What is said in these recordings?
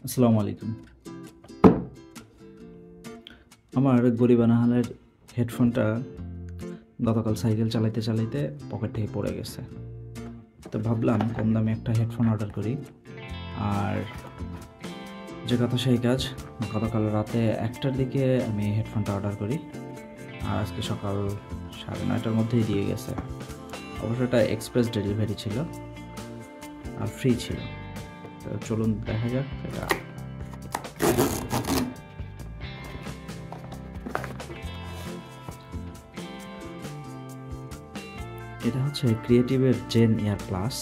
আসসালামু আলাইকুম। আমার গরিবানা হালের হেডফোনটা গতকাল সাইকেল চালাইতে পকেট থেকে পড়ে গেছে। তো ভাবলাম কম দামে একটা হেডফোন অর্ডার করি। আর যে কথা সেই কাজ, গতকাল রাতে 1টার দিকে আমি হেডফোনটা অর্ডার করি আর আজকে সকাল 9:30টার মধ্যেই দিয়ে গেছে। অবশ্য এটা এক্সপ্রেস ডেলিভারি ছিল আর ফ্রি ছিল। তো চলুন দেখা যাক এটা। এটা হচ্ছে ক্রিয়েটিভের জেন এয়ার প্লাস।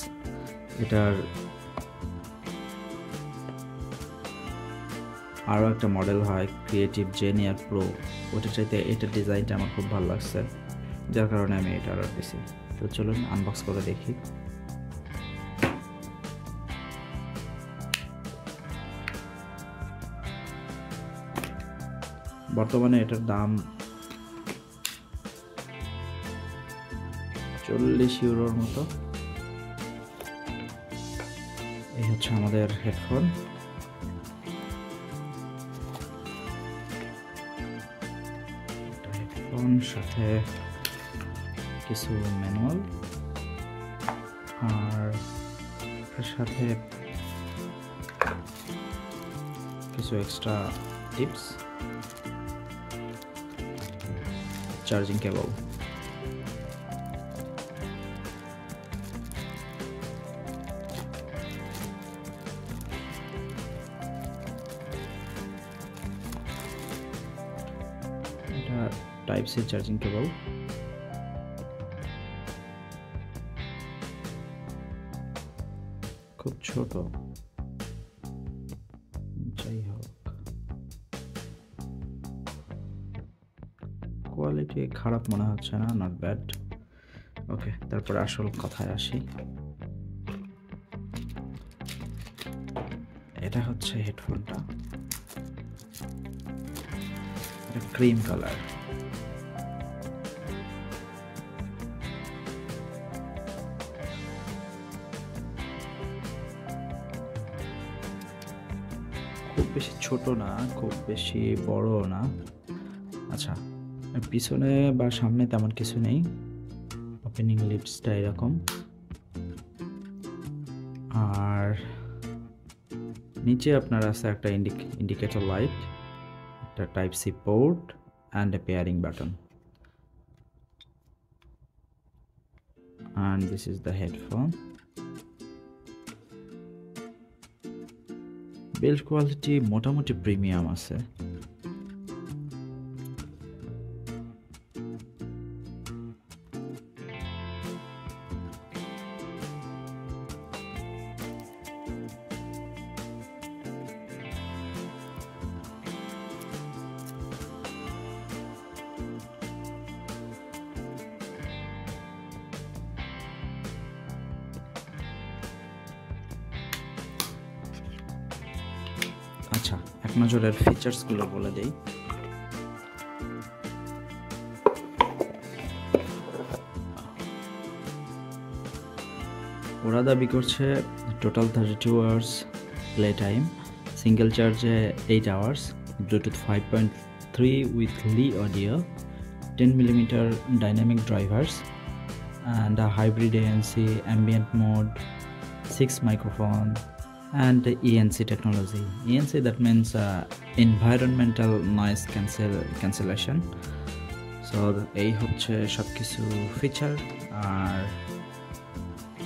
এটার আরও একটা মডেল হয় ক্রিয়েটিভ জেন এয়ার প্রো, ওটা চাইতে এটার ডিজাইনটা আমার খুব ভালো লাগছে, যার কারণে আমি এটা অর্ডার দিয়েছি। তো চলুন আনবক্স করে দেখি। বর্তমানে এটার দাম 40 ইউরোর মতো। এই হচ্ছে আমাদের হেডফোন। হেডফোন সাথে কিছু ম্যানুয়াল আর এর সাথে কিছু এক্সট্রা টিপস, চার্জিং কেবল। এটা টাইপ সি চার্জিং কেবল। খুব ছোট, যাই হোক কোয়ালিটি খারাপ মনে হচ্ছে না, নট ব্যাড। ওকে, তারপর আসল কথায় আসি। এটা হচ্ছে হেডফোনটা, এটা ক্রিম কালার। খুব বেশি ছোট না, খুব বেশি বড় না। আচ্ছা, পিছনে বা সামনে তেমন কিছু নেই, ওপেনিং লিপসটা এরকম। আর নিচে আপনার আছে একটা ইন্ডিকেটর লাইট, একটা type C port and a pairing button. and this is the headphone. Build quality মোটামুটি প্রিমিয়াম আছে। আচ্ছা, এক নজরের ফিচার্সগুলো বলে দেই। ওরা দাবি করছে total 32 hours play time, single চার্জে 8 hours, Bluetooth 5.3 with LE audio, 10mm dynamic drivers and a hybrid ANC, ambient mode, 6 microphone and ENC technology. ENC, that means environmental noise cancellation. So এই হচ্ছে সব কিছু ফিচার। আর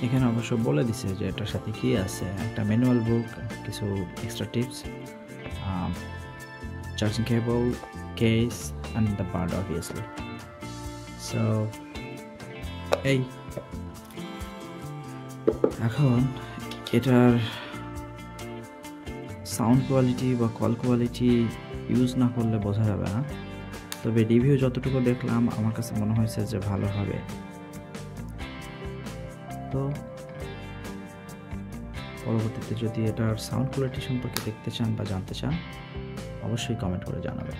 এখানে অবশ্য বলে দিছে যে এটার সাথে কি আছে, একটা ম্যানুয়াল বুক, কিছু extra tips, charging cable, case and the bird obviously. So এই এখন এটার সাউন্ড কোয়ালিটি বা কল কোয়ালিটি ইউজ না করলে বোঝা যাবে না, তবে রিভিউ যতটুকু দেখলাম আমার কাছে মনে হয়েছে যে ভালো হবে। তো পরবর্তীতে যদি এটার সাউন্ড কোয়ালিটি সম্পর্কে দেখতে চান বা জানতে চান, অবশ্যই কমেন্ট করে জানাবেন।